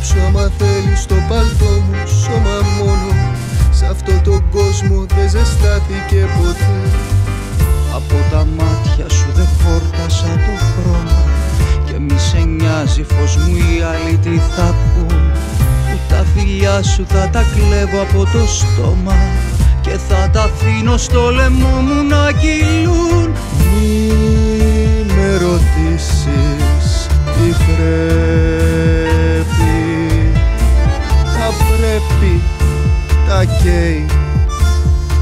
κρύψω άμα θέλεις το παλτό μου σώμα μόνο. Σ' αυτό τον κόσμο δεν ζεστάθηκε ποτέ. Από τα μάτια σου δεν χόρτασα το χρώμα και μη σε νοιάζει φως μου οι άλλοι τι θα πουν. Που τα φιλιά σου θα τα κλέβω από το στόμα και θα τα αφήνω στο λαιμό μου να κυλούν. Μη με ρωτήσεις τι πρέπει. Τα πρέπει, τα καίει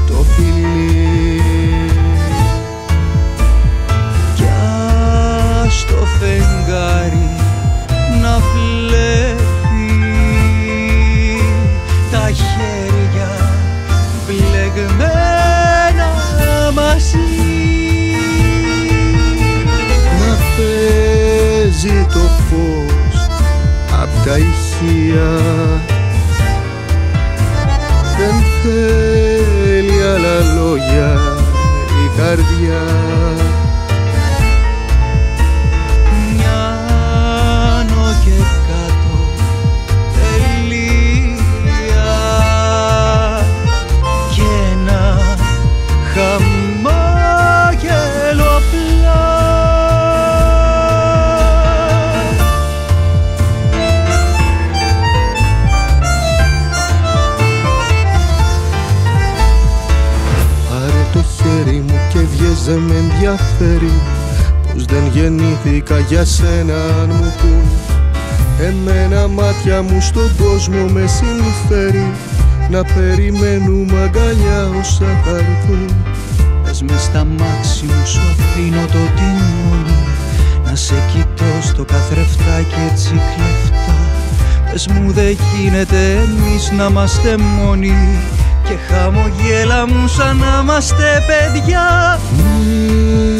το φιλί. Κι ας το φεγγάρι να βλέπει τα χέρια μπλεγμένα μαζί. Να παίζει το φως απ' τα ηχεία. Δεν θέλει άλλα λόγια η καρδιά. Μιάνω και κάτω τελεία και ένα χαμόγελο απλά. Πάρε το χέρι μου και βγες, δεν με ενδιαφέρει πως δεν γεννήθηκα για σένα αν μου πουν. Εμένα μάτια μου στον κόσμο με συμφέρει να περιμένουμε αγκαλιά όσα θα έρθουν. Πες μες στα μάξι μου σου αφήνω το τιμόνι να σε κοιτώ στο καθρεφτάκι έτσι κλεφτά. Πες μου δεν γίνεται εμείς να είμαστε μόνοι και χαμογέλα μου σαν να είμαστε παιδιά. Μη